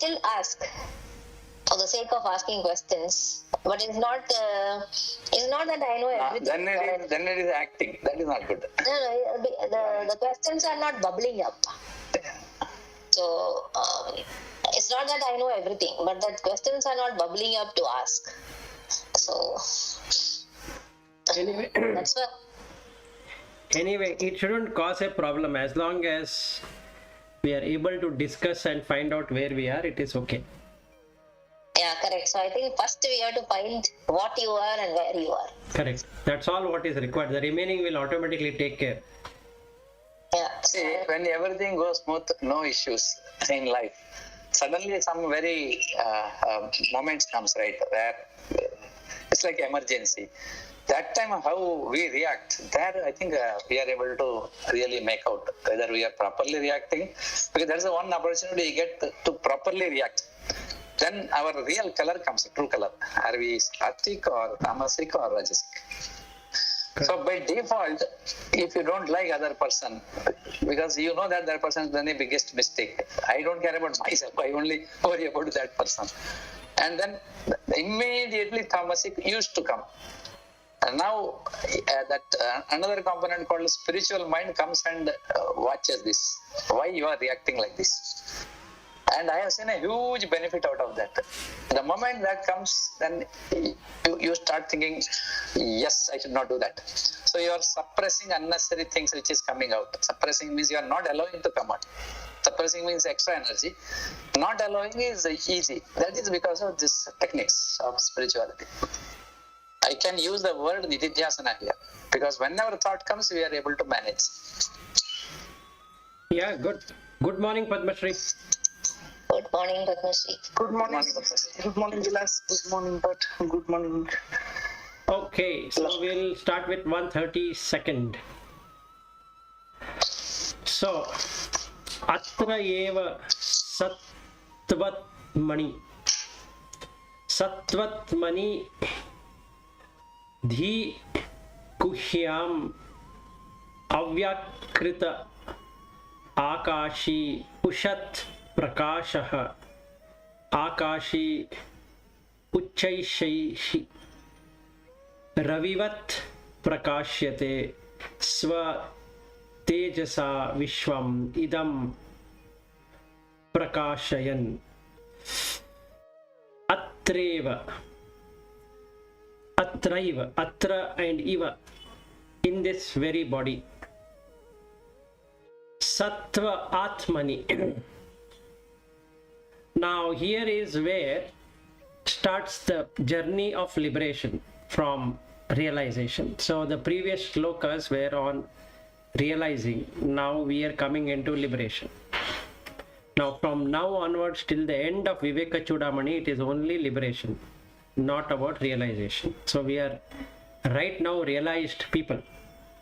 still ask for the sake of asking questions. But it's not that I know everything. Then it is acting. That is not good. No, the questions are not bubbling up. So it's not that I know everything, but that questions are not bubbling up to ask. So anyway, that's what. Anyway, it shouldn't cause a problem as long as we are able to discuss and find out where we are. It is okay. Yeah, correct. So I think first we have to find what you are and where you are. Correct. That's all what is required. The remaining will automatically take care. Yeah. See, when everything goes smooth, no issues in life. Suddenly some very moments comes, right, where it's like emergency. That time how we react, there I think we are able to really make out whether we are properly reacting, because that's the one opportunity you get to properly react. Then our real color comes, true color. Are we sattvic or tamasic or rajasic? Okay. So by default, if you don't like other person, because you know that person has done the biggest mistake, I don't care about myself, I only worry about that person. And then immediately tamasic used to come. And now another component called spiritual mind comes and watches this. Why you are reacting like this? And I have seen a huge benefit out of that. The moment that comes, then you start thinking, yes, I should not do that. So you are suppressing unnecessary things which is coming out. Suppressing means you are not allowing to come out. Suppressing means extra energy. Not allowing is easy. That is because of this techniques of spirituality. I can use the word nididhyasana here, because whenever thought comes, we are able to manage. Yeah, good. Good morning, Padmashri. Good morning, Padmashri. Good morning. Good morning, Vilas. Good morning, Pat. Good morning. Okay, so we'll start with 132nd. So, atra eva sattvat mani. Sattvat mani dhi guhyam avyakrita akashi ushat prakashah akashi uchaishaishi ravivat prakashyate sva tejasa vishwam idam prakashayan atraiva atra and iva, in this very body, sattva atmani. Now here is where starts the journey of liberation from realization. So the previous shlokas were on realizing. Now we are coming into liberation. Now from now onwards till the end of Vivekachudamani, it is only liberation, not about realization. So we are right now realized people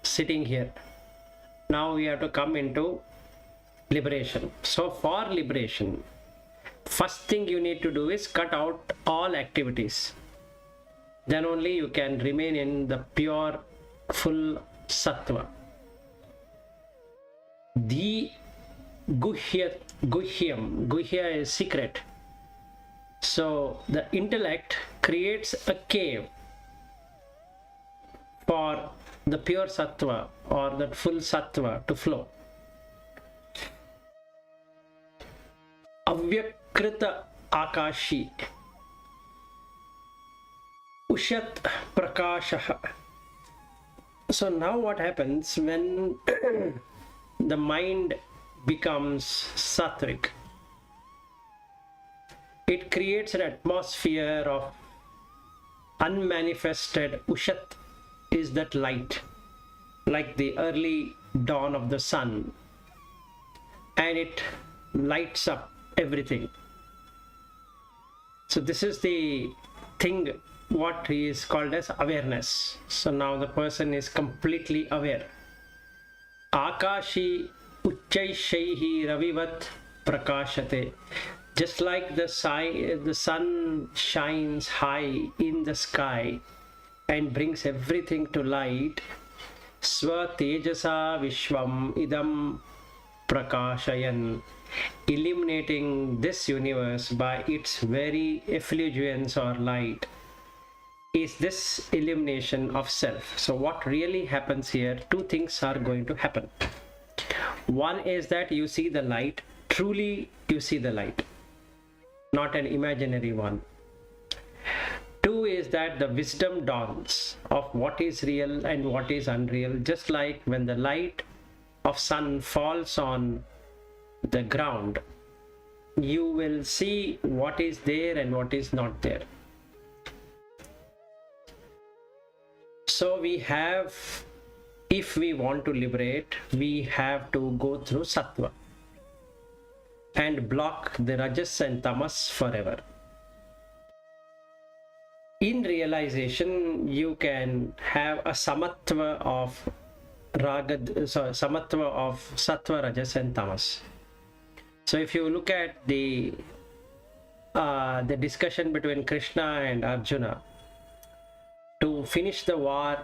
sitting here. Now we have to come into liberation. So for liberation, first thing you need to do is cut out all activities. Then only you can remain in the pure, full sattva. The guhyam is secret. So the intellect creates a cave for the pure sattva or the full sattva to flow. Avyakrita akashi ushat prakashah. So now what happens when the mind becomes sattvic? It creates an atmosphere of unmanifested. Ushat is that light, like the early dawn of the sun, and it lights up everything. So this is the thing what is called as awareness. So now the person is completely aware. Akashi uchaishaihi ravivat prakashate. Just like the sun shines high in the sky and brings everything to light, sva tejasa vishwam idam prakashayan. illuminating this universe by its very effulgence or light is this illumination of self. So what really happens here, two things are going to happen. One is that you see the light, truly you see the light, not an imaginary one. Two is that the wisdom dawns of what is real and what is unreal, just like when the light of sun falls on the ground, you will see what is there and what is not there. So we have, if we want to liberate, we have to go through sattva and block the rajas and tamas forever. In realization, you can have a samatva of samatva of sattva, rajas and tamas. So if you look at the discussion between Krishna and Arjuna, to finish the war,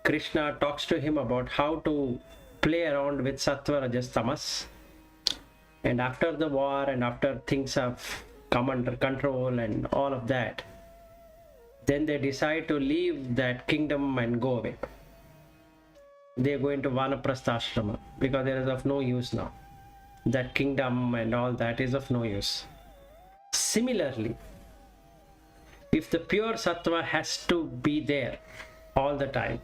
Krishna talks to him about how to play around with sattva, rajas, tamas. And after the war and after things have come under control and all of that, then they decide to leave that kingdom and go away. They go into Vanaprastha ashrama because there is of no use now. That kingdom and all that is of no use. Similarly, if the pure sattva has to be there all the time,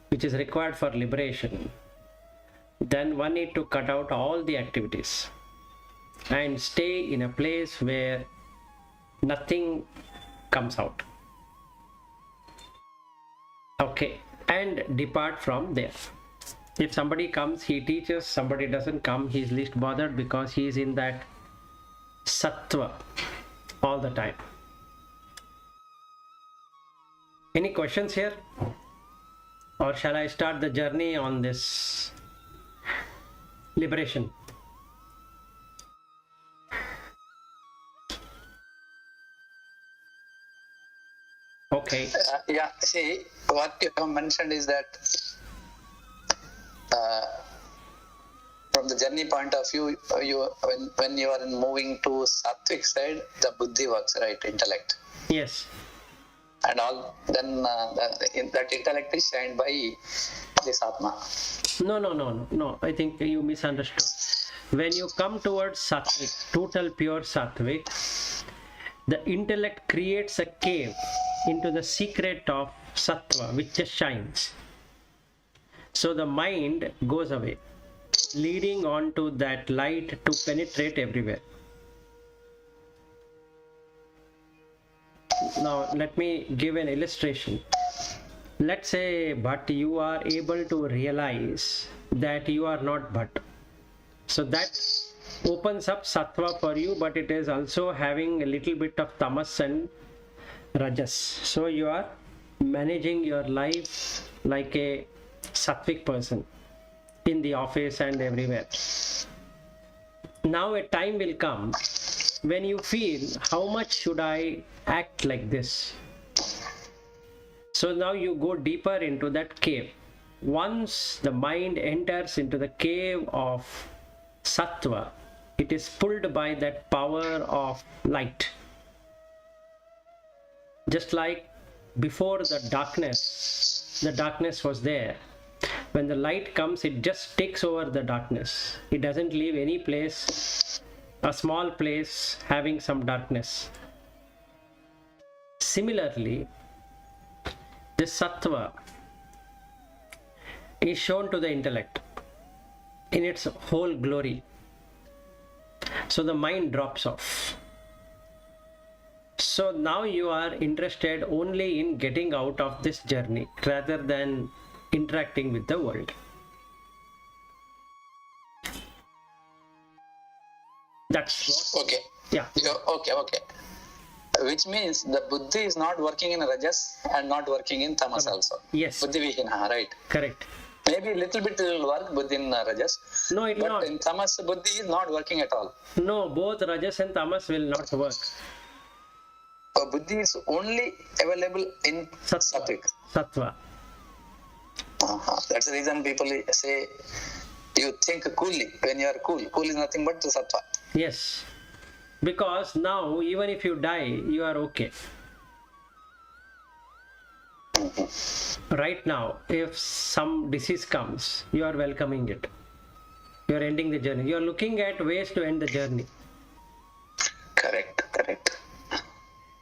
which is required for liberation, then one need to cut out all the activities and stay in a place where nothing comes out. Okay, and depart from there. If somebody comes, he teaches. Somebody doesn't come, he is least bothered because he is in that sattva all the time. Any questions here? Or shall I start the journey on this liberation? Okay. Yeah, see, what you have mentioned is that from the journey point of view, when you are moving to sattvic side, the buddhi works, right? Intellect. Yes. And all, then that intellect is shined by this Atma. No. I think you misunderstood. When you come towards sattvic, total pure sattvic, the intellect creates a cave into the secret of sattva, which just shines. So the mind goes away, leading on to that light to penetrate everywhere. Now let me give an illustration. Let's say, but you are able to realize that you are not but. So that opens up sattva for you, but it is also having a little bit of tamas and rajas. So you are managing your life like a sattvic person in the office and everywhere. Now a time will come when you feel, how much should I act like this? So now you go deeper into that cave. Once the mind enters into the cave of sattva, it is pulled by that power of light. Just like before the darkness was there. When the light comes, it just takes over the darkness. It doesn't leave any place, a small place having some darkness. Similarly, this sattva is shown to the intellect in its whole glory. So the mind drops off. So now you are interested only in getting out of this journey rather than interacting with the world. That's what. Okay. Yeah. Okay. Which means the buddhi is not working in rajas and not working in tamas also. Yes. Buddhi vihina, right? Correct. Maybe a little bit will work buddhi in rajas. No, it will but not. in tamas, buddhi is not working at all. No, both rajas and tamas will not work. Buddhi is only available in sattvic. Sattva. That's the reason people say You think coolly when you are cool. Cool is nothing but the sattva. Yes. Because now, even if you die, you are okay. Right now, if some disease comes, you are welcoming it. You are ending the journey. You are looking at ways to end the journey. Correct.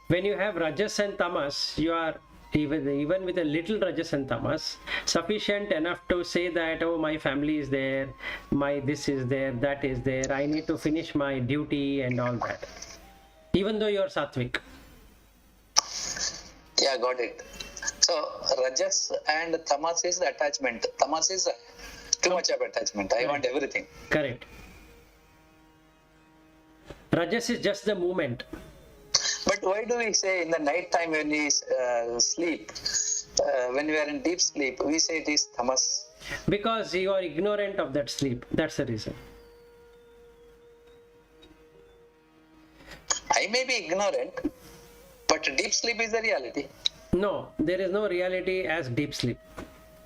When you have rajas and tamas, you are even with a little rajas and tamas, sufficient enough to say that, oh, my family is there, my this is there, that is there, I need to finish my duty and all that. Even though you are sattvic. Yeah, got it. So rajas and tamas is the attachment. Tamas is too much of attachment. I want everything. Correct. Rajas is just the movement. But why do we say in the night time when we sleep, when we are in deep sleep, we say it is tamas? Because you are ignorant of that sleep. That's the reason. I may be ignorant, but deep sleep is the reality. No, there is no reality as deep sleep.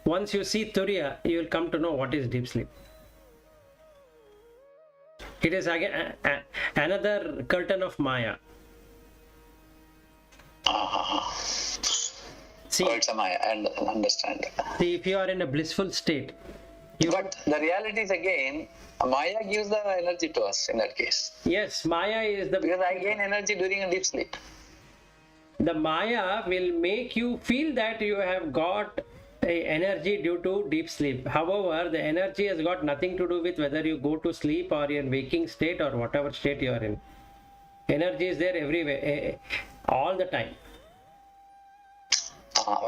Once you see Turiya, you will come to know what is deep sleep. It is again another curtain of Maya. See, Oh, it's a Maya, and understand. see, if you are in a blissful state, But the reality is again, Maya gives the energy to us in that case. yes, Maya is Because I gain energy during a deep sleep. the Maya will make you feel that you have got a energy due to deep sleep. However, the energy has got nothing to do with whether you go to sleep or you're in waking state or whatever state you are in. Energy is there everywhere, all the time.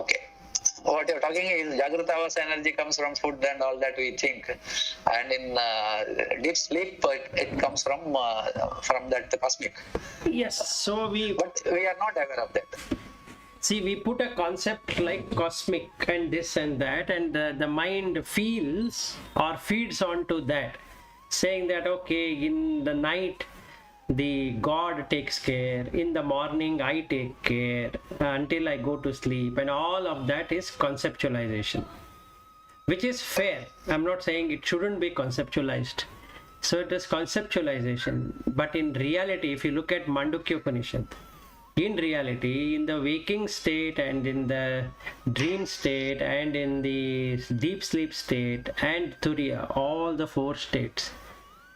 Okay. What you're talking is Jagrata Avastha energy comes from food and all that we think. And in deep sleep, it comes from that cosmic. Yes, so But we are not aware of that. see, we put a concept like cosmic and this and that, and the mind feels or feeds onto that, saying that, okay, in the night, the God takes care, in the morning, I take care until I go to sleep, and all of that is conceptualization, which is fair. I'm not saying it shouldn't be conceptualized. So it is conceptualization, but in reality, if you look at Mandukya Upanishad, in reality, in the waking state and in the dream state and in the deep sleep state and Turiya, all the four states,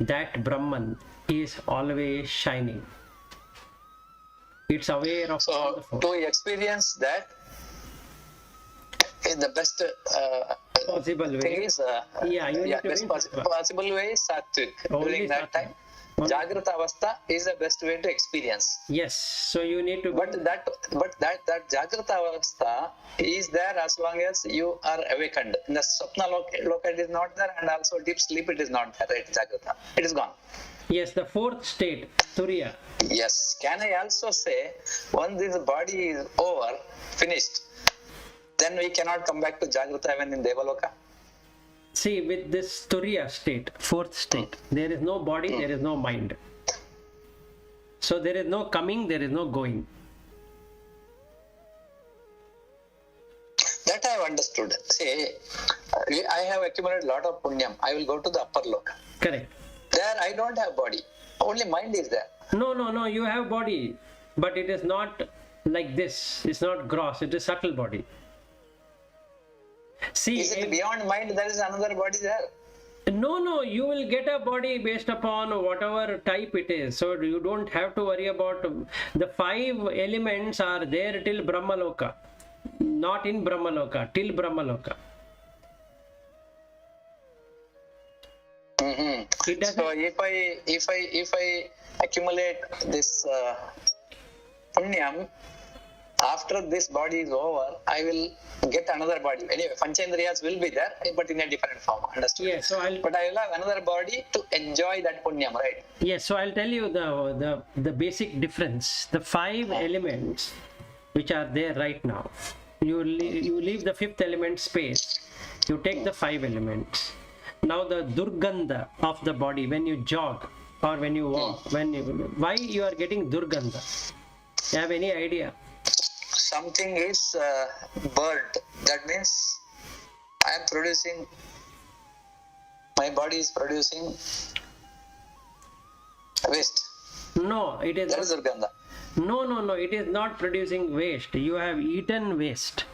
that Brahman is always shining. It's aware of all the So four. to experience that is the best Possible way. thing is Yeah, you need to best be possible way is sattvic. Only During that sattvic. time, Jagrata Avastha is the best way to experience. Yes, so you need to. But that Jagrata Avastha is there as long as you are awakened. In the Swapna Loka it is not there, and also deep sleep it is not there, right? Jagrata. It is gone. Yes, the fourth state, Turiya. Yes. Can I also say, once this body is over, finished, then we cannot come back to Jagrata even in Devaloka? See, with this Turiya state, fourth state, there is no body, there is no mind. So there is no coming, there is no going. That I have understood. See, I have accumulated a lot of punyam. I will go to the upper loka. Correct. There I don't have body. Only mind is there. No, you have body, but it is not like this. It's not gross, it is subtle body. See, Is it beyond mind? There is another body there. no, you will get a body based upon whatever type it is. So you don't have to worry about the 5 elements are there till Brahmaloka, not in Brahmaloka, till Brahmaloka. It doesn't. So if I accumulate this punyam, after this body is over, I will get another body. Anyway, Panchendriyas will be there, but in a different form. Understood? Yes, so But I will have another body to enjoy that punyam, right? yes, so I'll tell you the basic difference. The 5 elements which are there right now. You leave the 5th element space. You take the 5 elements. Now the durgandha of the body when you jog or when you walk, why you are getting durgandha? You have any idea? Something is burnt. That means I am producing My body is producing waste. No, it is That is Durgandha. no, it is not producing waste. You have eaten waste.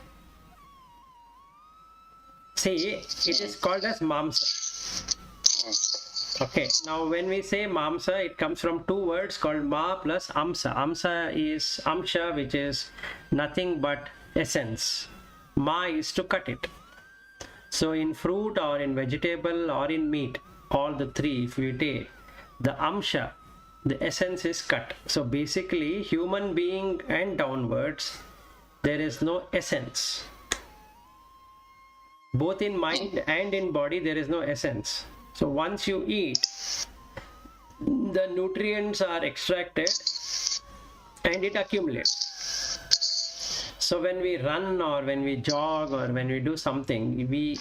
See, it is called as mamsa. Okay, now when we say mamsa, it comes from two words called ma plus amsa. Amsa is amsha, which is nothing but essence. Ma is to cut it. So in fruit or in vegetable or in meat, all the three, if we take, the amsha, the essence is cut. So basically, human being and downwards, there is no essence. Both in mind and in body, there is no essence. So once you eat, the nutrients are extracted and it accumulates. So when we run or when we jog or when we do something, we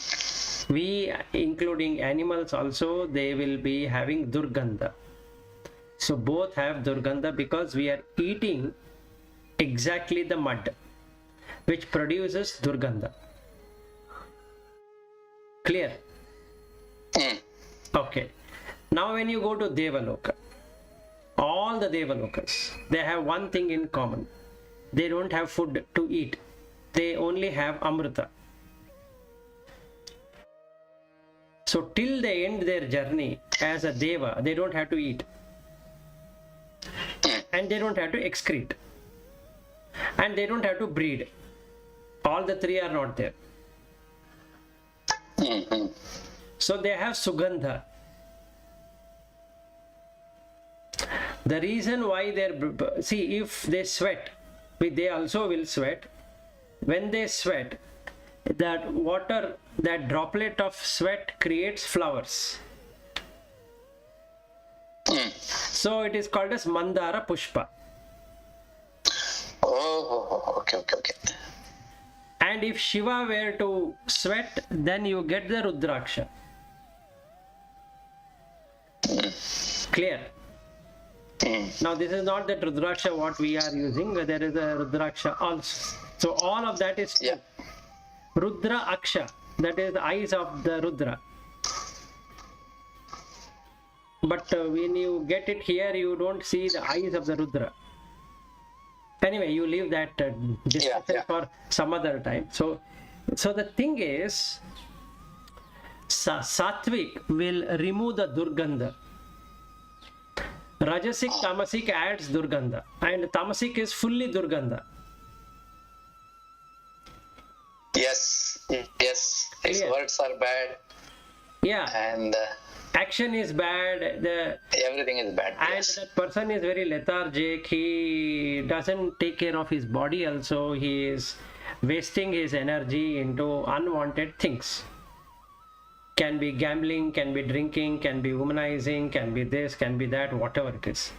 including animals also, they will be having durgandha. So both have durgandha because we are eating exactly the mud which produces durgandha. Clear? Okay. Now when you go to Devaloka, all the Devalokas, they have one thing in common. They don't have food to eat. They only have Amrita. So till they end their journey as a Deva, they don't have to eat. And they don't have to excrete. And they don't have to breed. All the three are not there. So they have Sugandha. The reason why they're, see, if they sweat, they also will sweat. When they sweat, that water, that droplet of sweat creates flowers. So it is called as Mandara Pushpa. Oh, okay. And if Shiva were to sweat, then you get the Rudraksha. Clear? Now this is not that Rudraksha what we are using, there is a Rudraksha also. So all of that is Rudra Aksha, that is the eyes of the Rudra. But when you get it here, you don't see the eyes of the Rudra. Anyway, you leave that discussion for some other time. So the thing is, Sattvic will remove the Durgandha. Rajasic, Tamasic adds Durgandha. And Tamasic is fully Durgandha. Yes. His words are bad. Yeah. And action is bad. Everything is bad. And that person is very lethargic. He doesn't take care of his body also. He is wasting his energy into unwanted things. Can be gambling, can be drinking, can be womanizing, can be this, can be that, whatever it is.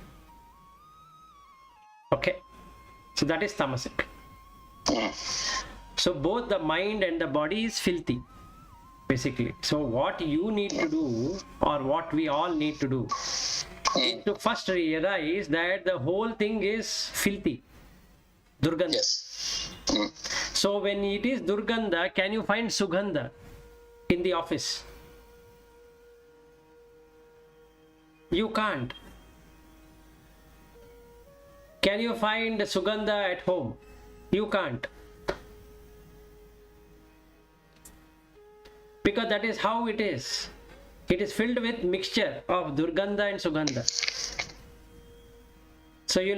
Okay. So that is tamasic. So both the mind and the body is filthy, basically. So what you need to do, or what we all need to do, is to first realize that the whole thing is filthy. Durgandha. Yes. So when it is Durgandha, can you find Sugandha in the office? You can't. Can you find Sugandha at home? You can't. Because that is how it is. It is filled with mixture of Durgandha and Sugandha. So you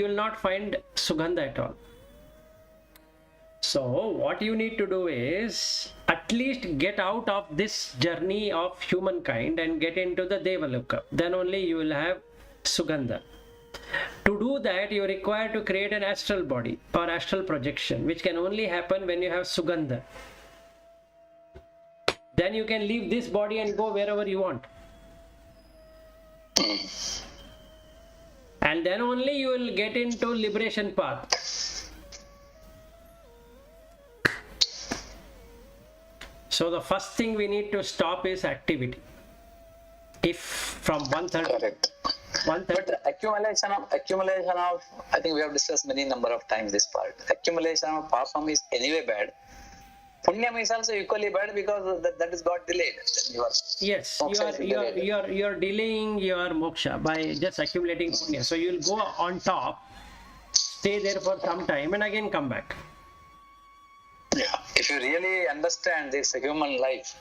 will not find Sugandha at all. So what you need to do is at least get out of this journey of humankind and get into the Devaloka. Then only you will have Sugandha. To do that, you require to create an astral body or astral projection, which can only happen when you have Sugandha. Then you can leave this body and go wherever you want. And then only you will get into liberation path. So the first thing we need to stop is activity. If from 130, Correct. 130, But accumulation of, I think we have discussed many number of times this part. Accumulation of papam is anyway bad. Punyam is also equally bad because that is got delayed. Then your Yes, moksha is delayed. you're delaying your moksha by just accumulating punya. So you'll go on top, stay there for some time, and again come back. Yeah. If you really understand this human life,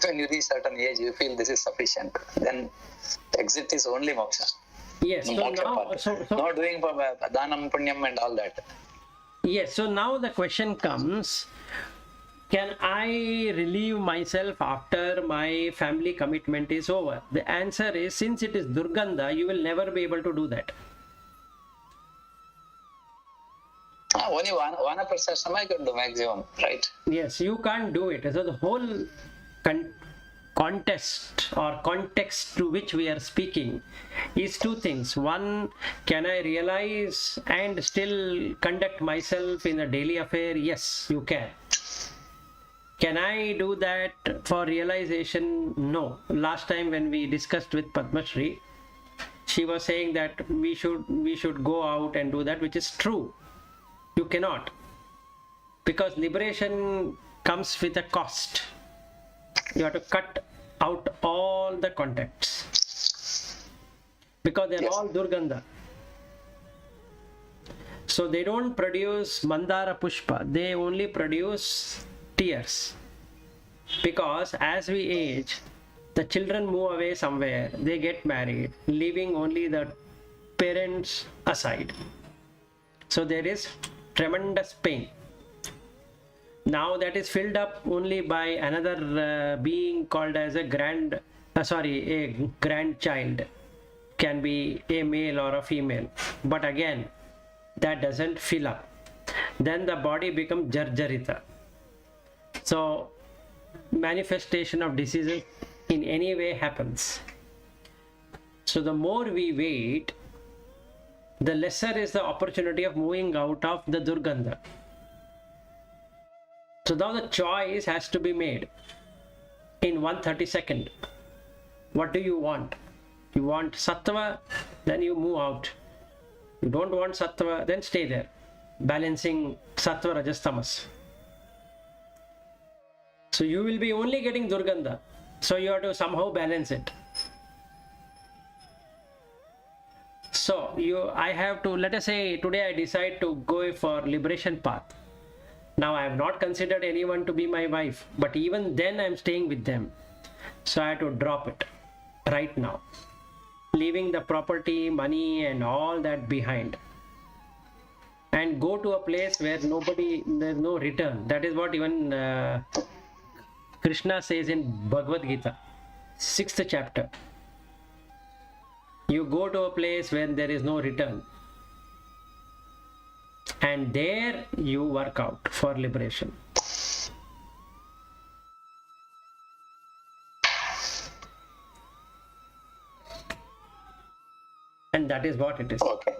when you reach certain age, you feel this is sufficient. Then exit is only moksha. Yes. So Moksha now, path. Not doing for dhanam, punyam, and all that. yes. So now the question comes: can I relieve myself after my family commitment is over? The answer is, since it is Durgandha, you will never be able to do that. Only one prasasama I can do maximum, right? Yes, you can't do it. So the whole context or context to which we are speaking is two things. One, can I realize and still conduct myself in a daily affair? Yes, you can. Can I do that for realization? No. Last time when we discussed with Padma Shri, she was saying that we should go out and do that, which is true. You cannot, because liberation comes with a cost. You have to cut out all the contacts because they're all Durgandha. So they don't produce Mandara Pushpa, they only produce tears. Because as we age, the children move away somewhere, they get married, leaving only the parents aside. So there is tremendous pain. Now that is filled up only by another being called as a grandchild. Can be a male or a female. But again, that doesn't fill up. Then the body becomes jarjarita. So manifestation of diseases in any way happens. So the more we wait, the lesser is the opportunity of moving out of the Durgandha. So now the choice has to be made in 1/32. What do you want? You want sattva, then you move out. You don't want sattva, then stay there, balancing sattva, rajas, tamas. So you will be only getting Durgandha. So you have to somehow balance it. So I have to, let us say today I decide to go for liberation path. Now I have not considered anyone to be my wife, but even then I am staying with them. So I have to drop it right now, leaving the property, money and all that behind, and go to a place where there's no return. That is what even Krishna says in Bhagavad Gita, 6th chapter. You go to a place where there is no return, and there you work out for liberation. And that is what it is. Okay.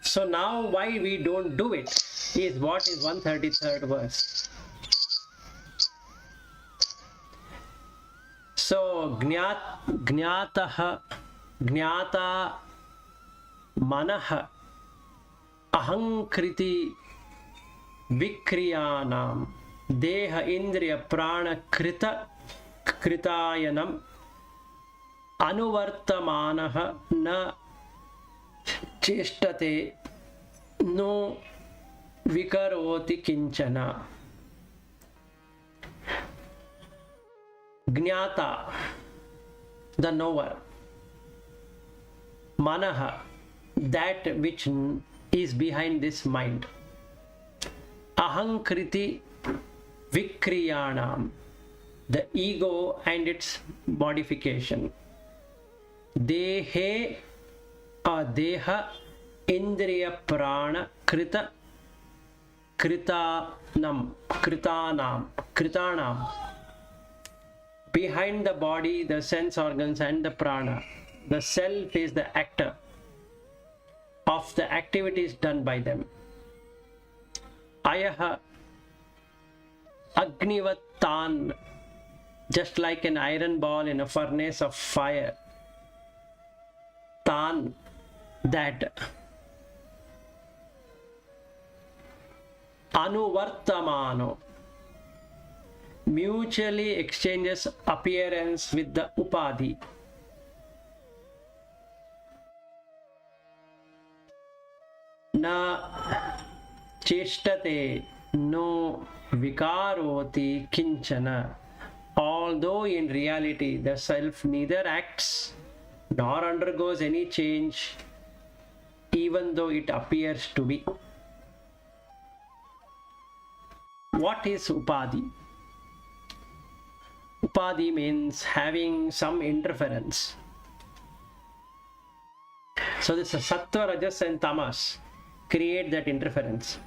So now why we don't do it is what is 133rd verse. So gnata manah ahankriti vikriyanam deha indriya prana kritayanam anuvartamanah na cheshtate no vikaroti kinchana. Gnata, the knower. Manaha, that which is behind this mind. Ahankriti vikriyanam, the ego and its modification. Dehe adeha indriya prana kritanam. Behind the body, the sense organs and the prana, the self is the actor of the activities done by them. Ayaha agnivattan, just like an iron ball in a furnace of fire. Tan, that. anuvartamano, mutually exchanges appearance with the upadhi. Na cheshtate, no vikaroti kinchana. Although in reality the self neither acts nor undergoes any change, even though it appears to be. What is upadhi? Upadhi means having some interference. So this is sattva, rajas and tamas create that interference.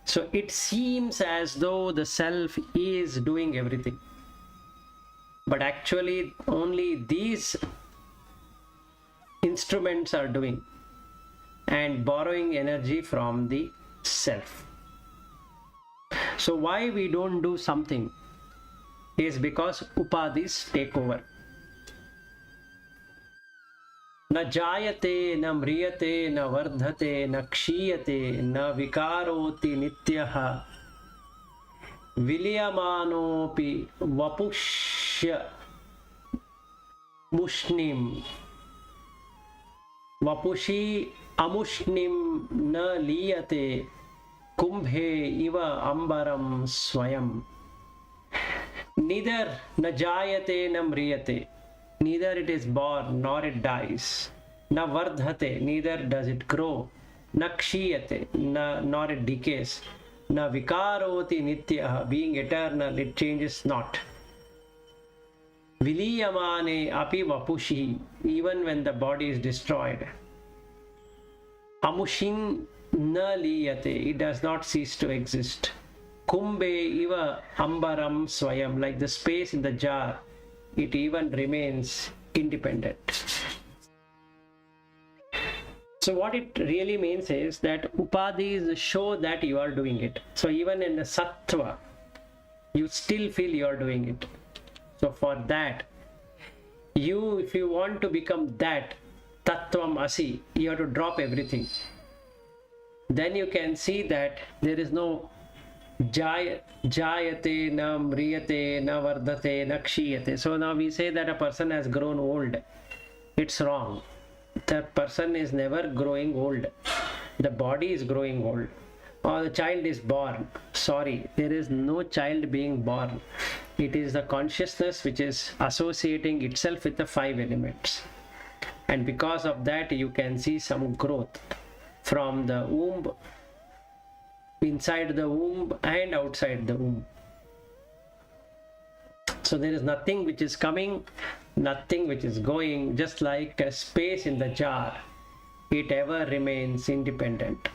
So it seems as though the self is doing everything, but actually only these instruments are doing and borrowing energy from the self. So why we don't do something is because upadhis take over. Na jayate, na mriyate, na vardhate, na kshiyate, na vikaroti nityaha, vilyamanopi vapushya mushnim, vapushi amushnim na liyate, kumbhe iva ambaram swayam. Neither na jayate na mriyate, neither it is born nor it dies. Na vardhate, neither does it grow. Na kshiyate, nor it decays. Na vikaroti nityaha, being eternal, it changes not. Viliyamane api vapushi, even when the body is destroyed. Amushin na liyate, it does not cease to exist. Kumbhe iva ambaram swayam, like the space in the jar, it even remains independent. So what it really means is that upadhis show that you are doing it. So even in the sattva, you still feel you are doing it. So for that, if you want to become that tattvam asi, you have to drop everything. Then you can see that there is no jayate, na mriyate, na vardhate, na kshiyate. So now we say that a person has grown old. It's wrong. That person is never growing old. The body is growing old. Or the child is born. Sorry, there is no child being born. It is the consciousness which is associating itself with the five elements. And because of that, you can see some growth from the womb, inside the womb and outside the womb. So there is nothing which is coming, nothing which is going, just like a space in the jar. It ever remains independent.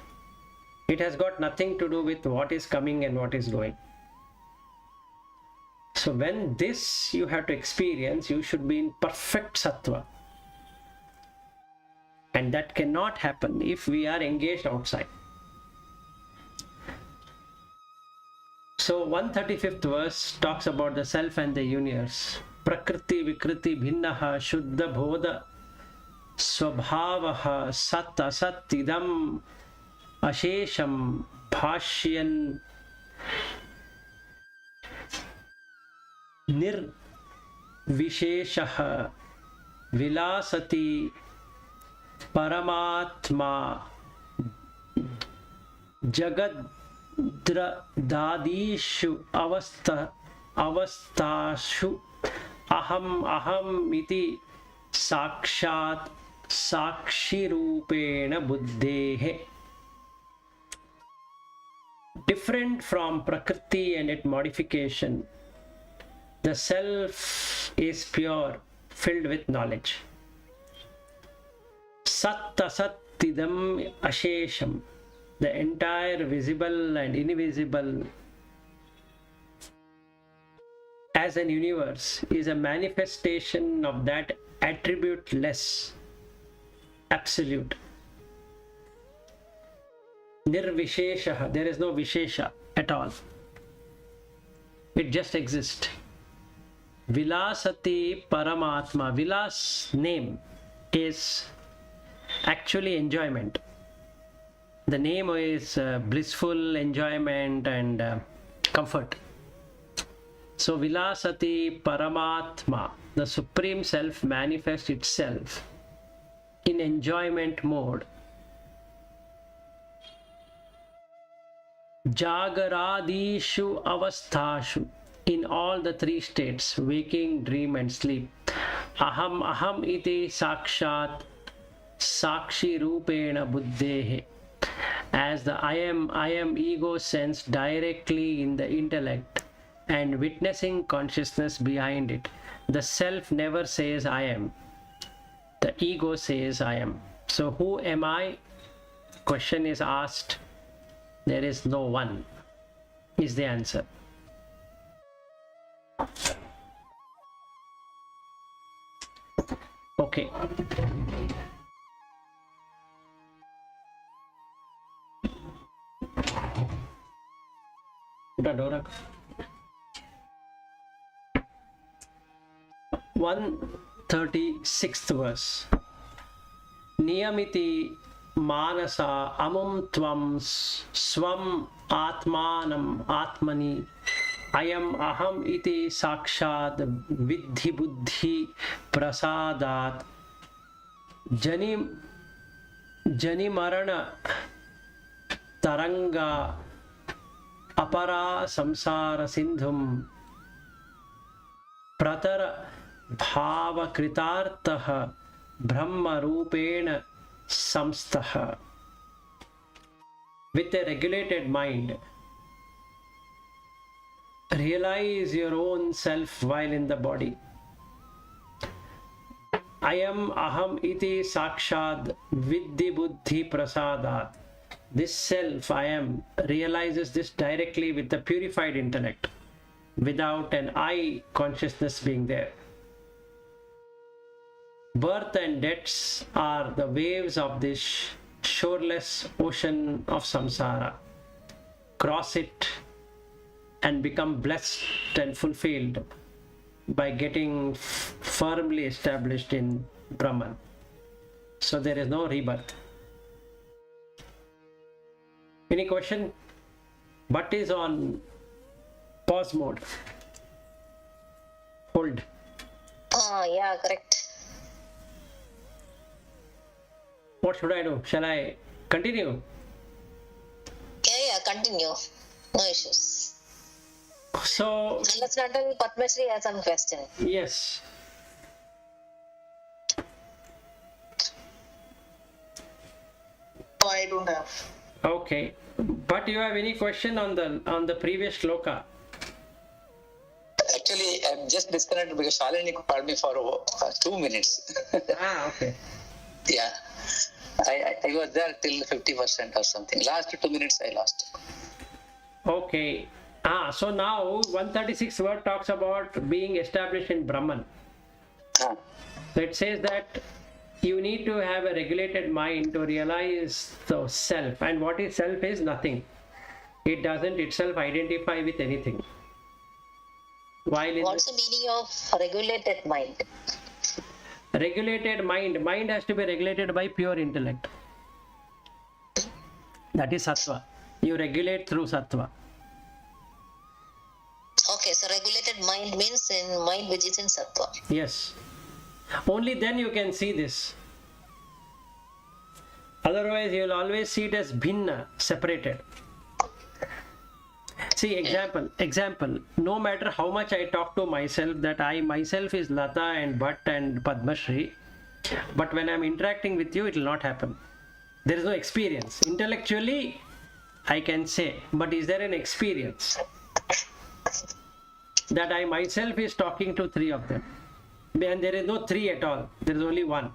It has got nothing to do with what is coming and what is going. So when this you have to experience, you should be in perfect sattva. And that cannot happen if we are engaged outside. So 135th verse talks about the self and the universe. Prakriti vikriti bhinnaha shuddha bodha swabhavaha sat asat idam ashesham bhashyan nirvisheshaha vilasati paramatma jagadradadishu avastashu aham iti sakshat sakshirupena buddhehe. Different from prakriti and its modification, the self is pure, filled with knowledge. Sat asat idam ashesham, the entire visible and invisible as an universe is a manifestation of that attribute-less absolute. Nirvishesha, there is no vishesha at all. It just exists. Vilasati Paramatma. Vilas name is actually enjoyment. The name is blissful enjoyment and comfort. So Vilasati Paramatma, the Supreme Self, manifests itself in enjoyment mode. Jagaradishu avasthashu, in all the three states, waking, dream and sleep. Aham aham iti sakshat sakshi rupena buddhehe, as the I am ego sensed directly in the intellect and witnessing consciousness behind it. The self never says I am. The ego says I am. So who am I? Question is asked. There is no one, is the answer. Okay. Put a door up. 136th verse. Niyamiti manasa amum tvam swam atmanam atmani ayam aham iti sakshad vidhi buddhi prasadat jani marana taranga apara samsara sindhum pratara bhava kritartah brahma rupena samstah. With a regulated mind, realize your own self while in the body. Ayam aham iti sakshad vidhi buddhi prasadat. This self, I am, realizes this directly with the purified intellect, without an I consciousness being there. Birth and deaths are the waves of this shoreless ocean of samsara. Cross it and become blessed and fulfilled by getting firmly established in Brahman. So there is no rebirth. Any question? But is on pause mode. Hold. Yeah, correct. What should I do? Shall I continue? Yeah, continue. No issues. So, And let's not tell Padmashri has some question. yes. No, I don't have. Okay. But you have any question on the previous shloka? Actually, I'm just disconnected because Shalini called me for 2 minutes. Okay. Yeah. I was there till 50% or something. Last 2 minutes I lost. Okay. So now 136 word talks about being established in Brahman. Ah. So it says that you need to have a regulated mind to realize the self. And what is self is nothing. It doesn't itself identify with anything. While in What's the meaning of regulated mind? regulated mind has to be regulated by pure intellect. That is sattva. You regulate through sattva. Okay, so regulated mind means in mind which is in sattva. Yes. Only then you can see this. Otherwise, you will always see it as bhinna, separated. See, example. No matter how much I talk to myself that I myself is Lata and Bhatt and Padmashri, but when I'm interacting with you, it will not happen. There is no experience. Intellectually, I can say, but is there an experience that I myself is talking to three of them? And there is no three at all. There is only one.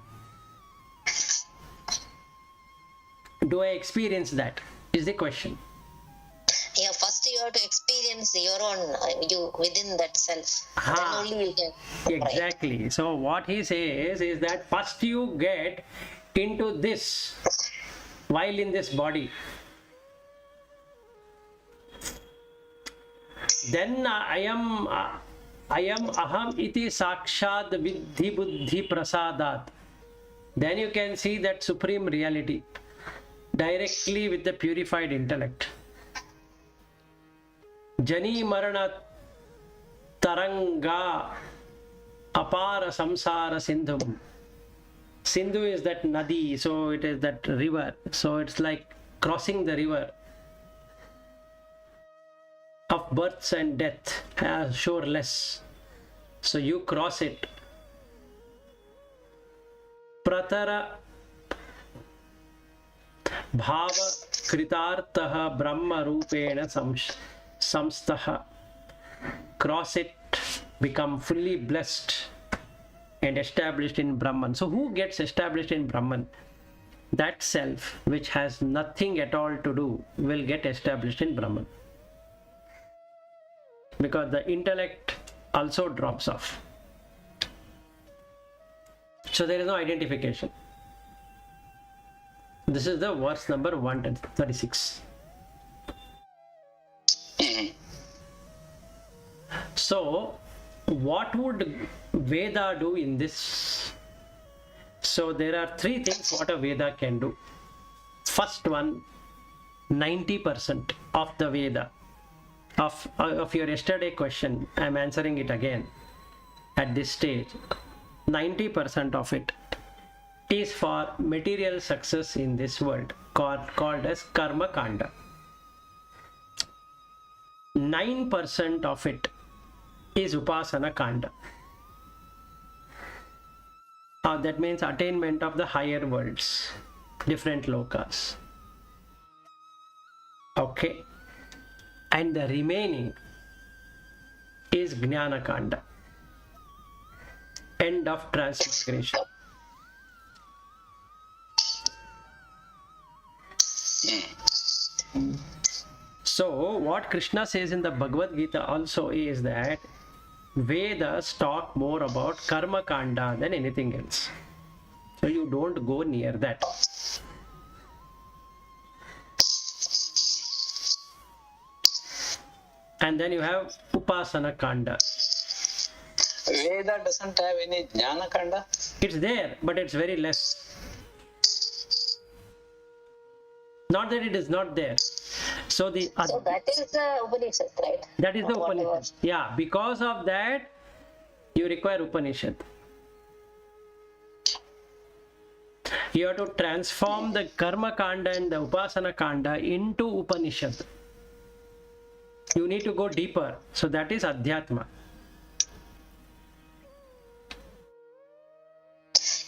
Do I experience that? Is the question. Yeah, first you have to experience your own, you within that self. Then only you can. Exactly. So what he says is that first you get into this while in this body. Then I am aham iti sakshad vidhi buddhi prasadat. Then you can see that supreme reality. directly with the purified intellect. Jani Marana Taranga Apara Samsara Sindhum. Sindhu is that Nadi, so it is that river. So it's like crossing the river of births and death, shoreless. So you cross it. Pratara Bhava Kritartaha Brahma Rupena Samstaha. Cross it, become fully blessed and established in Brahman. So who gets established in Brahman? That self which has nothing at all to do will get established in Brahman. Because the intellect also drops off. So there is no identification. This is the verse number 136. So what would Veda do in this? So there are three things what a Veda can do. First one, 90% of the Veda, of your yesterday question, I am answering it again at this stage. 90% of it is for material success in this world, called as Karma Kanda. 9% of it is Upasana Kanda. That means attainment of the higher worlds, different lokas. Okay. And the remaining is Jnana Kanda, end of transmigration. So what Krishna says in the Bhagavad Gita also is that Vedas talk more about Karma Kanda than anything else. So you don't go near that. And then you have Upasana Kanda. Veda doesn't have any Jnana Kanda? It's there, but it's very less. Not that it is not there. So that is the Upanishad, right? That is the Upanishad. Yeah, because of that, you require Upanishad. You have to transform the Karma Kanda and the Upasana Kanda into Upanishad. You need to go deeper. So that is Adhyatma.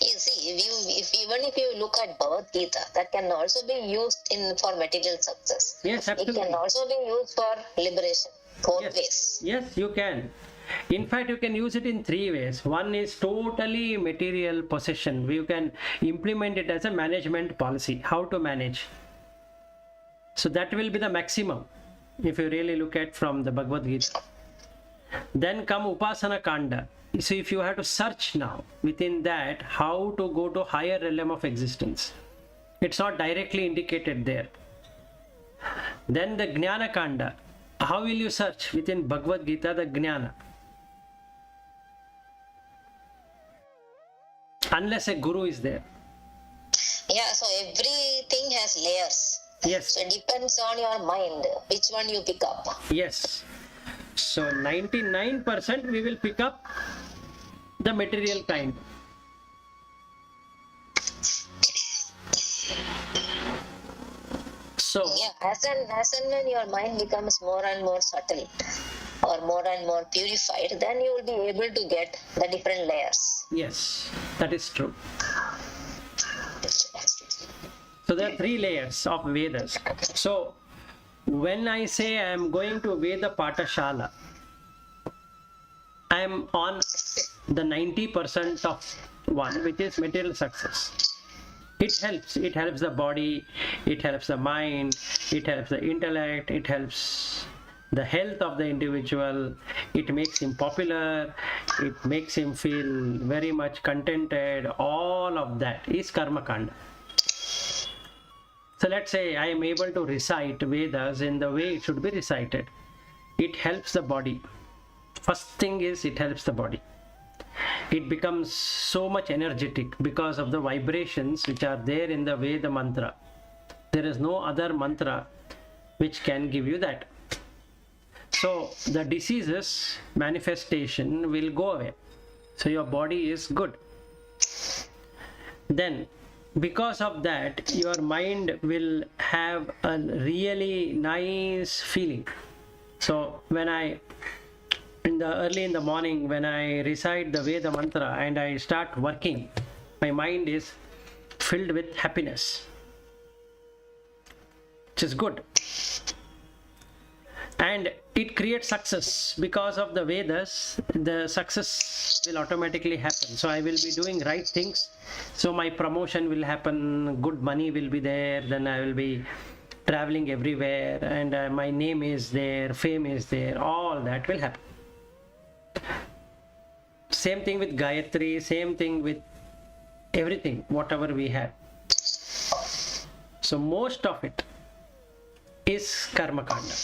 You see, even if you look at Bhagavad Gita, that can also be used for material success. Yes, absolutely. It can also be used for liberation, both ways. Yes, you can. In fact, you can use it in three ways. One is totally material possession. You can implement it as a management policy. How to manage. So that will be the maximum if you really look at from the Bhagavad Gita. Then come Upasana Kanda. So if you have to search now within that how to go to higher realm of existence, it's not directly indicated there. Then the Jnana Kanda. How will you search within Bhagavad Gita the Jnana? Unless a guru is there. Yeah, so everything has layers. Yes. So it depends on your mind, which one you pick up. Yes. So 99% we will pick up the material kind. So yeah, as and when your mind becomes more and more subtle or more and more purified, then you will be able to get the different layers. yes, that is true. So there are three layers of Vedas. So when I say I am going to Veda Patashala, I am on the 90% of one, which is material success. It helps the body, it helps the mind, it helps the intellect, it helps the health of the individual, it makes him popular, it makes him feel very much contented. All of that is Karma Kanda. So let's say I am able to recite Vedas in the way it should be recited. It helps the body. First thing is it helps the body. It becomes so much energetic because of the vibrations which are there in the Veda mantra. There is no other mantra which can give you that. So the diseases manifestation will go away. So your body is good. Then because of that, your mind will have a really nice feeling. So when early in the morning, when I recite the Veda mantra and I start working, my mind is filled with happiness, which is good. And it creates success. Because of the Vedas, the success will automatically happen. So I will be doing right things. So my promotion will happen, good money will be there, then I will be traveling everywhere, and my name is there, fame is there, all that will happen. Same thing with Gayatri, same thing with everything, whatever we have. So most of it is karma kanda.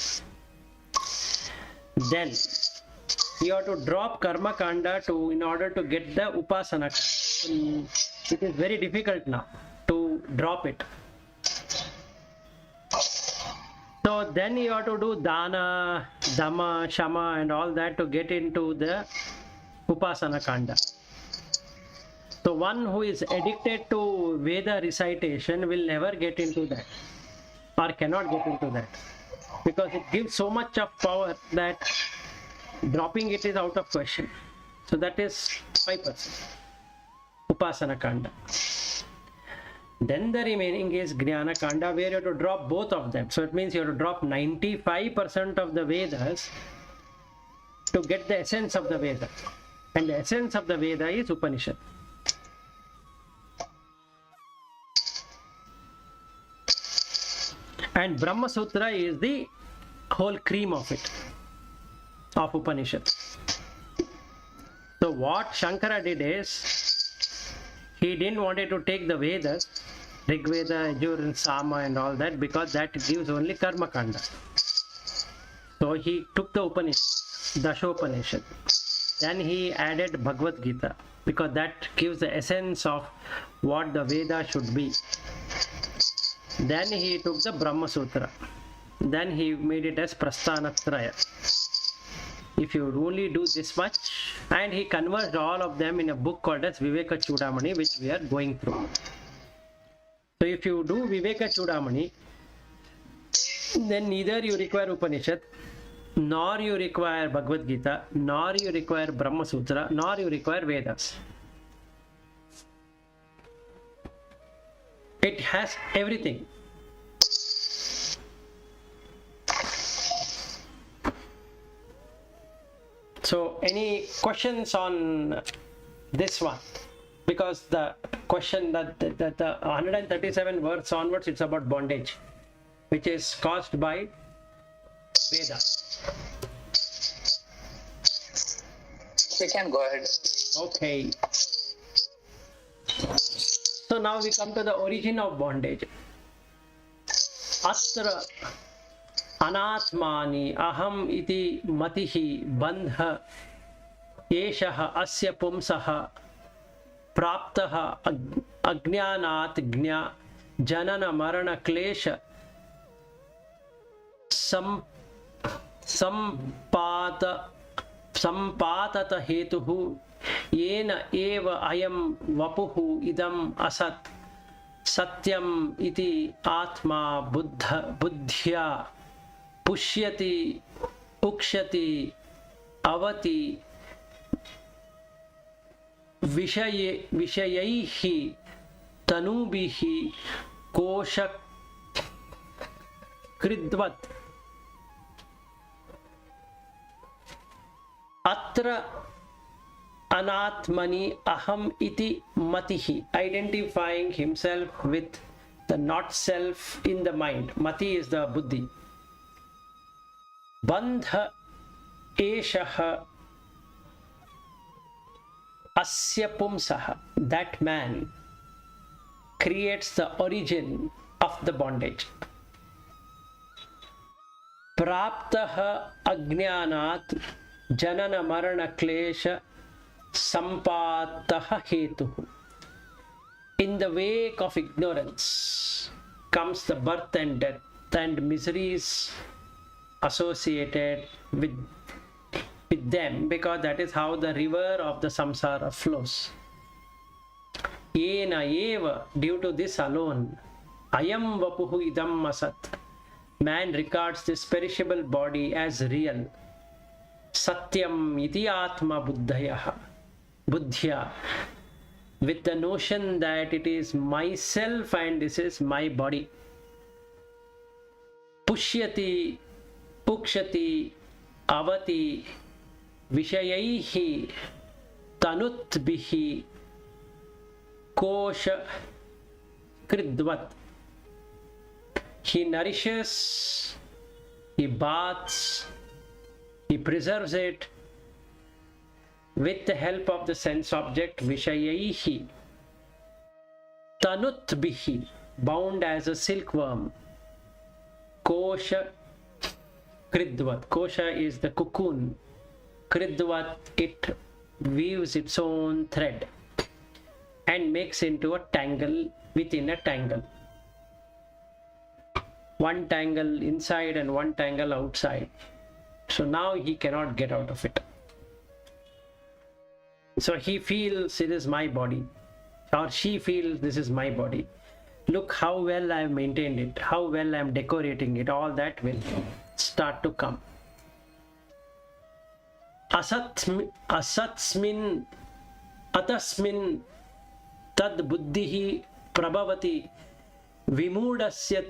Then you have to drop karma kanda in order to get the upasana kanda. It is very difficult now to drop it. So then you have to do dana, dhamma, shama and all that to get into the upasana kanda. So one who is addicted to Veda recitation will never get into that, or cannot get into that, because it gives so much of power that dropping it is out of question. So that is 5% upasana kanda. Then the remaining is Jnana Kanda, where you have to drop both of them. So it means you have to drop 95% of the Vedas to get the essence of the Veda. And the essence of the Veda is Upanishad. And Brahma Sutra is the whole cream of it, of Upanishad. So what Shankara did is, he didn't want to take the Vedas, Rig Veda, Yajur and Sama and all that, because that gives only Karma Kanda. So he took the Upanishad, Dashopanishad. Then he added Bhagavad Gita, because that gives the essence of what the Veda should be. Then he took the Brahma Sutra. Then he made it as Prasthanatraya. If you only do this much, and he converged all of them in a book called as Vivekachudamani, which we are going through. So if you do Vivekachudamani, then neither you require Upanishad, nor you require Bhagavad Gita, nor you require Brahma Sutra, nor you require Vedas. It has everything. So any questions on this one? Because the question that the 137 verse onwards, it's about bondage, which is caused by Veda. You can go ahead. Okay. So now we come to the origin of bondage. Atra anatmani aham iti matihi bandha eshaha asya pumsaha praptaha ajnanat jna janana marana klesha sampatata hetuhu yena eva ayam vapuhu idam asat satyam iti atma buddhya pushyati ukshati avati vishayaihi tanubihi koshakridvat atra anatmani aham iti matihi, identifying himself with the not self in the mind. Mati is the buddhi. Bandha eshaha asya pumsaha, that man creates the origin of the bondage. Praptaha ajnanat janana marana klesha sampataha hetuhu. In the wake of ignorance, comes the birth and death and miseries associated with them, because that is how the river of the samsara flows. Yena eva, due to this alone, ayam vapuhu idam asat, man regards this perishable body as real. Satyam iti atma buddhya, with the notion that it is myself and this is my body. Pushyati, pukshati, avati, vishayaihi, tanutbihi, kosha kridvat. He nourishes, he baths, he preserves it with the help of the sense object vishayaihi, tanutbihi, bound as a silkworm, kosha kridvat. Kosha is the cocoon, kridvat, it weaves its own thread and makes into a tangle within a tangle. One tangle inside and one tangle outside. So now he cannot get out of it. So he feels it is my body, or she feels this is my body. Look how well I have maintained it, how well I am decorating it. All that will start to come. Asatsmin atasmin tad buddhihi prabhavati vimudasya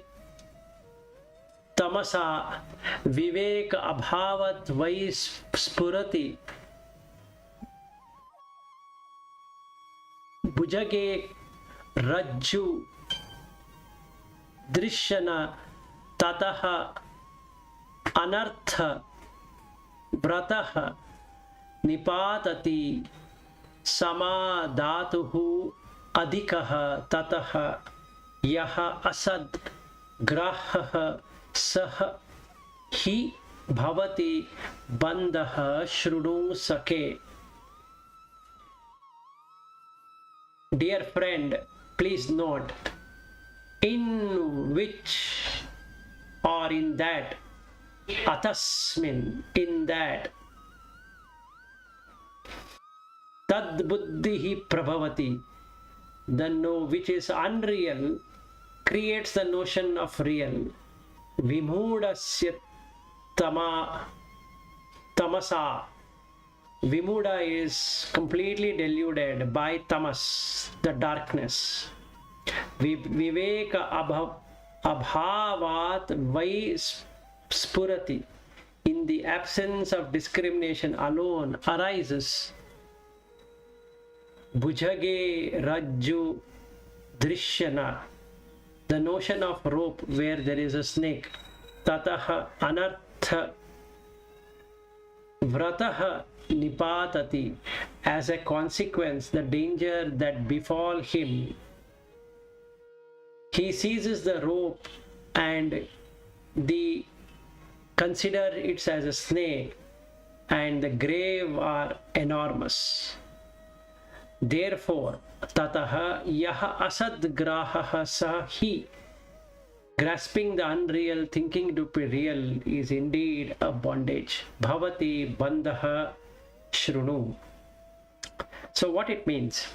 tamasa viveka abhavat vai spurati bhujage rajju drishyana tataha anartha vratah nipatati samadatuhu adhikah tatah yaha asad grahah sah hi bhavati bandhah shrudu sake. Dear friend, please note, in which or in that, atasmin, in that, tad buddhihi prabhavati, the no which is unreal creates the notion of real. Vimudasya tamasa. Vimuda is completely deluded by tamas, the darkness. Viveka abhavat vai spurati. In the absence of discrimination alone arises bhujage rajju drishyana, the notion of rope where there is a snake. Tatah anartha vratah nipatati, as a consequence the danger that befall him. He seizes the rope and consider it as a snake, and the grave are enormous. Therefore, tataha yaha asad grahah sahi, grasping the unreal, thinking to be real, is indeed a bondage. Bhavati bandhah shrunu. So what it means?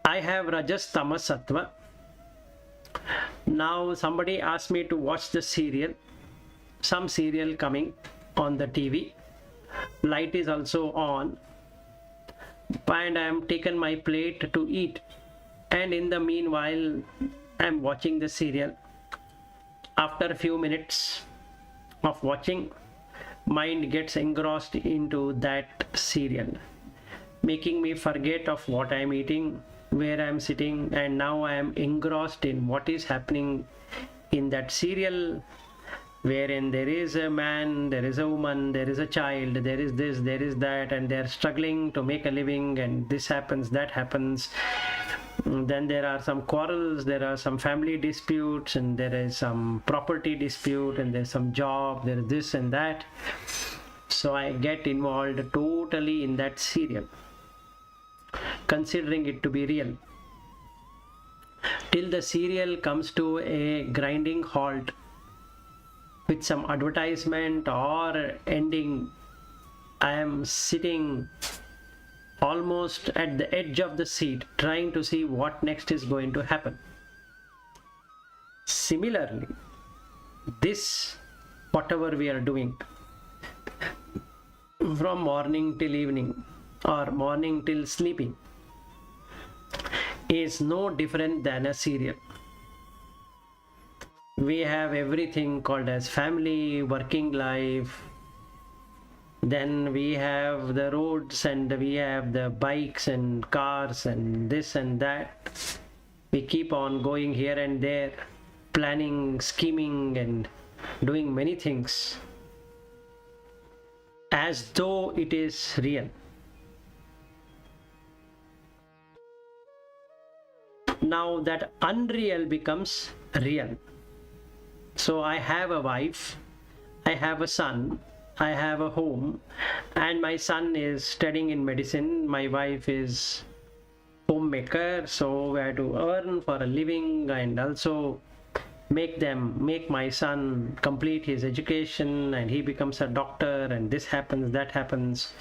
I have rajas tamas sattva. Now somebody asked me to watch the serial, some serial coming on the TV. Light is also on, and I am taken my plate to eat, and in the meanwhile I am watching the serial. After a few minutes of watching, mind gets engrossed into that serial, making me forget of what I am eating, where I am sitting, and now I am engrossed in what is happening in that serial, wherein there is a man, there is a woman, there is a child, there is this, there is that, and they are struggling to make a living, and this happens, that happens. Then there are some quarrels, there are some family disputes, and there is some property dispute, and there's some job, there is this and that. So I get involved totally in that serial, considering it to be real, till the serial comes to a grinding halt with some advertisement or ending, I am sitting almost at the edge of the seat trying to see what next is going to happen. Similarly, this, whatever we are doing from morning till evening or morning till sleeping, is no different than a serial. We have everything called as family, working life, then we have the roads, and we have the bikes and cars and this and that. We keep on going here and there, planning, scheming, and doing many things as though it is real. Now that unreal becomes real. So I have a wife, I have a son, I have a home, and my son is studying in medicine, my wife is homemaker, so we have to earn for a living and also make my son complete his education and he becomes a doctor, and this happens, that happens.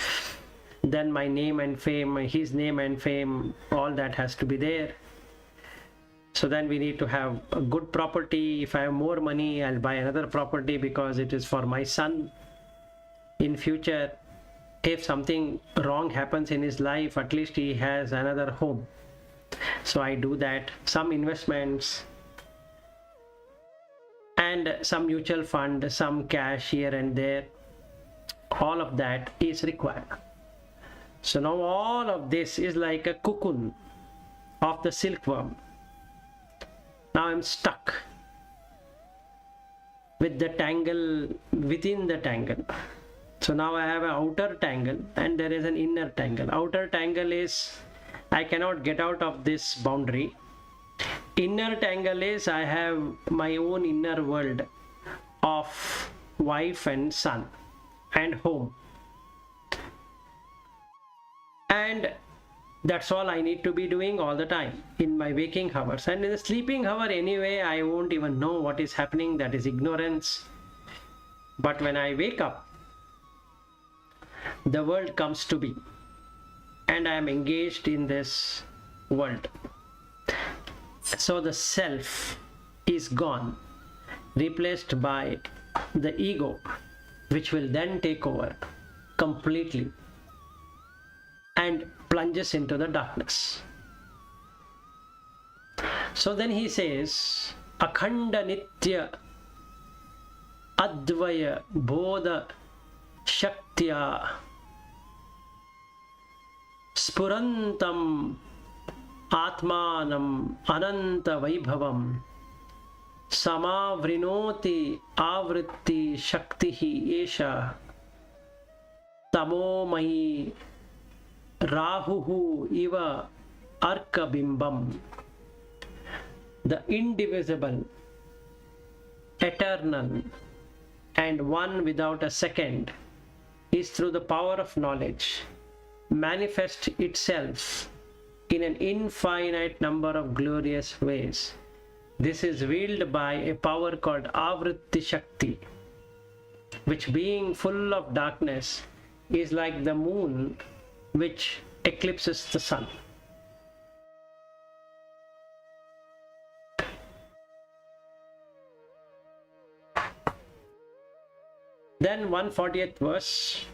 Then my name and fame, his name and fame, all that has to be there. So then we need to have a good property. If I have more money, I'll buy another property because it is for my son. In future, if something wrong happens in his life, at least he has another home. So I do that. Some investments and some mutual fund, some cash here and there. All of that is required. So now all of this is like a cocoon of the silkworm. Now I'm stuck with the tangle within the tangle. So now I have an outer tangle and there is an inner tangle. Outer tangle is I cannot get out of this boundary. Inner tangle is I have my own inner world of wife and son and home. And that's all I need to be doing all the time in my waking hours. And in the sleeping hour anyway, I won't even know what is happening. That is ignorance. But when I wake up, the world comes to be. And I am engaged in this world. So the self is gone, replaced by the ego, which will then take over completely and plunges into the darkness. So then he says, Akhanda Nitya Advaya Bodha Shaktya Spurantam Atmanam Ananta Vaibhavam Samavrinoti Avritti Shaktihi Esha Tamomai Rahuhu Iva Arkabimbam. The indivisible, eternal, and one without a second is through the power of knowledge manifest itself in an infinite number of glorious ways. This is wielded by a power called Avritti Shakti, which being full of darkness is like the moon which eclipses the sun. Then 140th verse.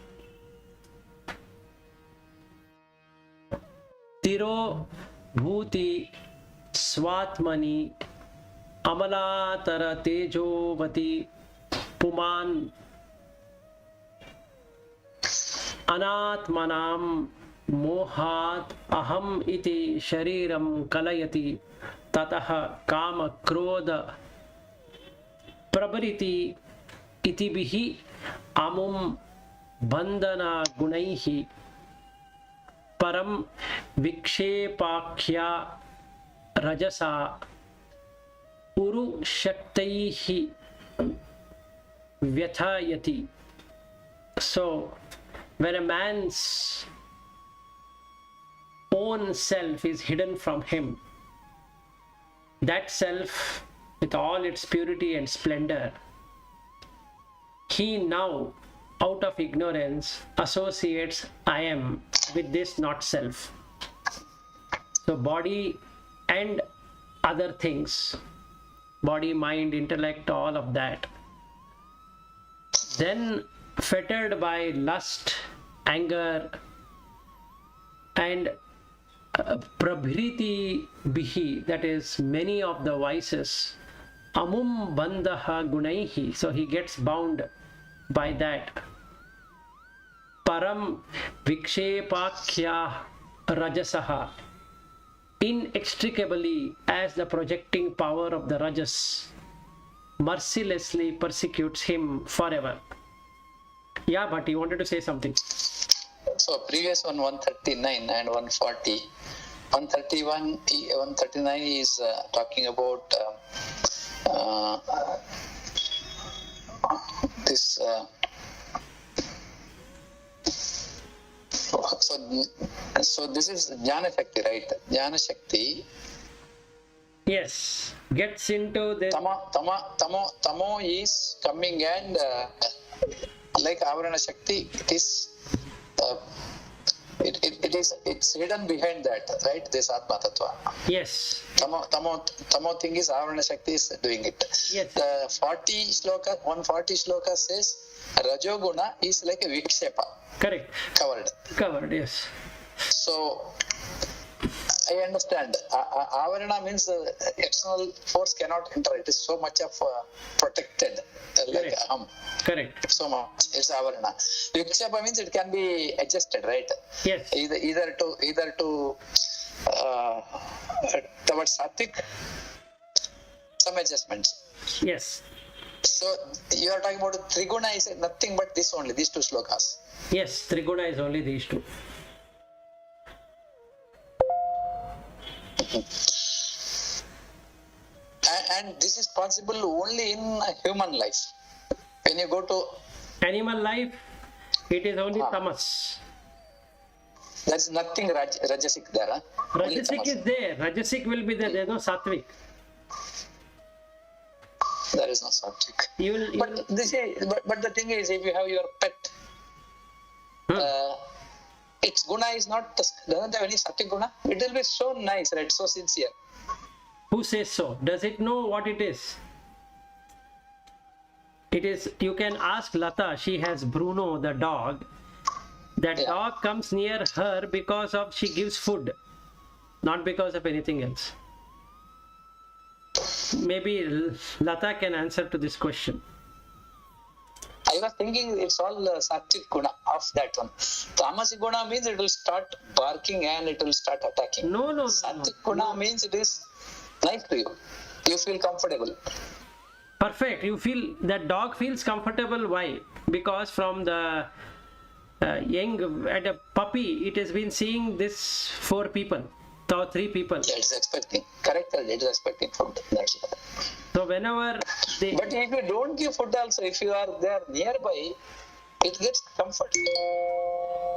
Tiro bhuti swatmani amalatara tejovati puman anatmanam mohat aham iti shariram kalayati tataha kama krodha prabariti iti bihi amum bandhana gunaihi param vikshepakya rajasa uru shaktaihi vyathayati. So when a man's own self is hidden from him, that self with all its purity and splendor, he now, out of ignorance, associates I am with this not self. So body and other things, body, mind, intellect, all of that, then fettered by lust, anger, and prabhriti bihi, that is many of the vices, amum bandha gunaihi, so he gets bound by that. Param vikshepakya rajasaha, inextricably as the projecting power of the rajas mercilessly persecutes him forever. Yeah, but he wanted to say something. So previous one 139 and 140. 139 is talking about this. So this is Jnana Shakti, right? Jnana Shakti. Yes, gets into the Tamo is coming and like Avarana Shakti, it's hidden behind that, right? This Atma Tattva. yes, Tamo thing is Avarana Shakti is doing it. yes, The 140 shloka says Rajoguna is like a Vikshepa, correct, covered. yes, So I understand. Avarana means external force cannot enter. It is so much of protected, like correct, so much. It's Avarana. Vikshepa means it can be adjusted, right? yes, Either to towards Sattvic, some adjustments. yes, So you are talking about Triguna is nothing but this only, these two slokas. yes, Triguna is only these two. And this is possible only in a human life. When you go to Animal life, it is only tamas. there's nothing Rajasic there. Huh? Only Rajasic tamas. is there, Rajasic will be there, there is no Sattvic. There is no Sattvic. But the thing is, if you have your pet, its guna is not, doesn't have any Sattvic guna. It will be so nice, right? So sincere. Who says so? Does it know what it is? It is, you can ask Lata, she has Bruno the dog. That dog comes near her because of she gives food, not because of anything else. Maybe Lata can answer to this question. I was thinking it's all Sattvic guna of that one. Tamasic guna means it will start barking and it will start attacking. No. Sattvic guna means it is nice to you. You feel comfortable. Perfect. You feel that dog feels comfortable. Why? Because from the young at a puppy, it has been seeing this 4 people or 3 people. Yeah, it is expecting. Correct. It is expecting food. That's it. So whenever they. But if you don't give food also, if you are there nearby, it gets comfort.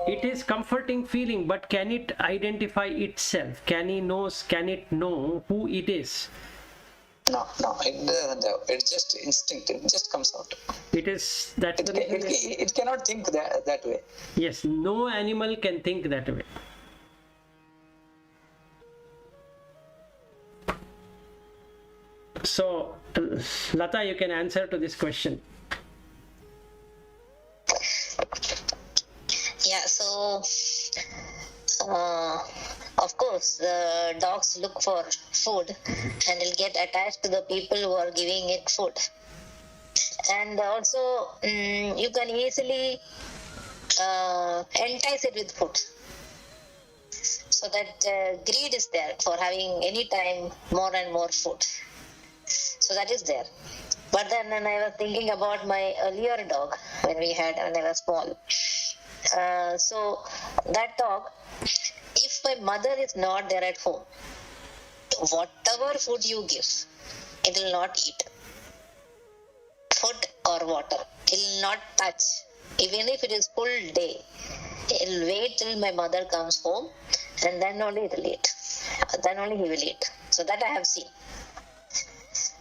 It is comforting feeling, but can it identify itself? Can it know who it is? No, it doesn't have. It's just instinctive. It just comes out. It is that's the reason. It cannot think that way. Yes, no animal can think that way. So, Lata, you can answer to this question. Yeah, so of course, dogs look for food and will get attached to the people who are giving it food. And also, you can easily entice it with food. So that greed is there for having any time more and more food. So that is there. But then when I was thinking about my earlier dog when I was small. So that dog, if my mother is not there at home, whatever food you give, it will not eat. Food or water, it will not touch. Even if it is full day, it will wait till my mother comes home and then only it will eat. Then only he will eat. So that I have seen.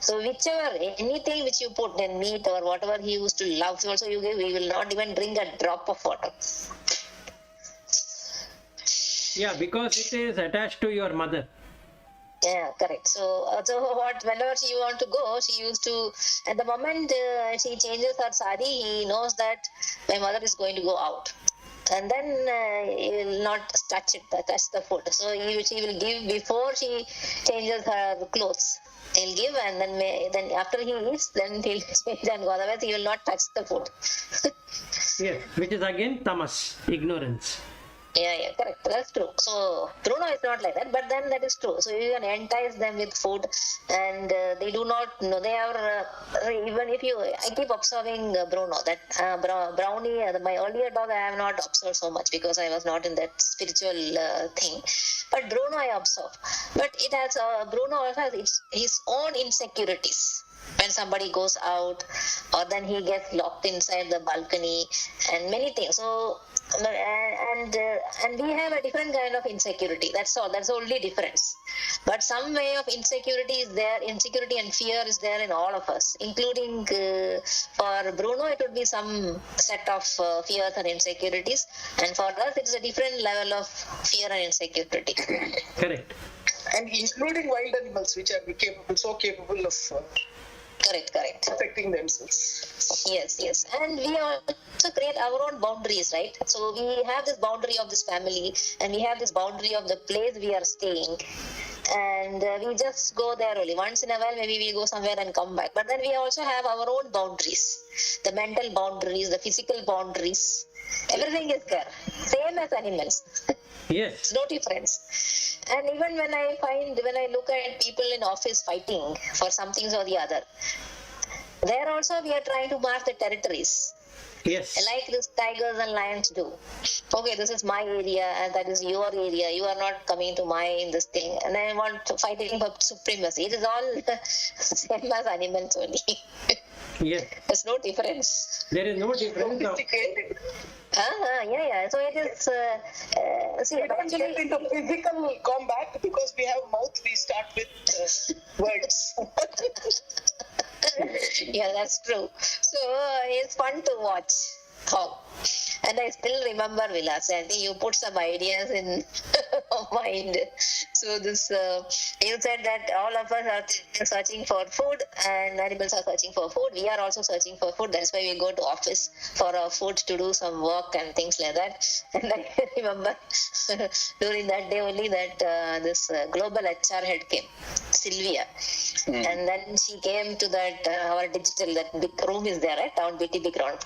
So whichever, anything which you put in meat or whatever he used to love, so also you give, he will not even drink a drop of water. Yeah, because it is attached to your mother. Yeah, correct. So whenever she want to go, she used to, at the moment she changes her sari, he knows that my mother is going to go out. And then he will not touch the food. So she will give before she changes her clothes. He'll give, and then after he eats, then he'll change and go. Otherwise, he will not touch the food. Yes, which is again tamas, ignorance. Yeah, correct. That's true. So Bruno is not like that, but then that is true. So you can entice them with food, and they do not know. They are even if you. I keep observing Bruno. That Brownie, my earlier dog, I have not observed so much because I was not in that spiritual thing. But Bruno, I observe. But it has Bruno also has his own insecurities. When somebody goes out, or then he gets locked inside the balcony, and many things. So and we have a different kind of insecurity. That's all. That's the only difference. But some way of insecurity is there. Insecurity and fear is there in all of us, including for Bruno, it would be some set of fears and insecurities, and for us, it is a different level of fear and insecurity. Correct. And including wild animals, which are so capable of Correct. protecting themselves. Yes. And we also create our own boundaries, right? So we have this boundary of this family, and we have this boundary of the place we are staying. And we just go there only. Once in a while, maybe we go somewhere and come back. But then we also have our own boundaries. The mental boundaries, the physical boundaries. Everything is there. Same as animals. Yes. It's no difference. And even when I look at people in office fighting for some things or the other, there also we are trying to mark the territories. Yes. Like this tigers and lions do. Okay, this is my area and that is your area. You are not coming to my this thing. And I want to fighting for supremacy. It is all same as animals only. Yes. There's no difference. There is no difference. Sophisticated. Yeah. So it is. See, We don't actually, get into physical combat because we have mouth. We start with words. yeah, that's true. So it's fun to watch. How. And I still remember, Vilas. I think you put some ideas in mind. So this, you said that all of us are searching for food, and animals are searching for food. We are also searching for food. That's why we go to office for our food to do some work and things like that. And I remember during that day only that this global HR head came, Sylvia, and then she came to that our digital, that big room is there, right, down BTB ground.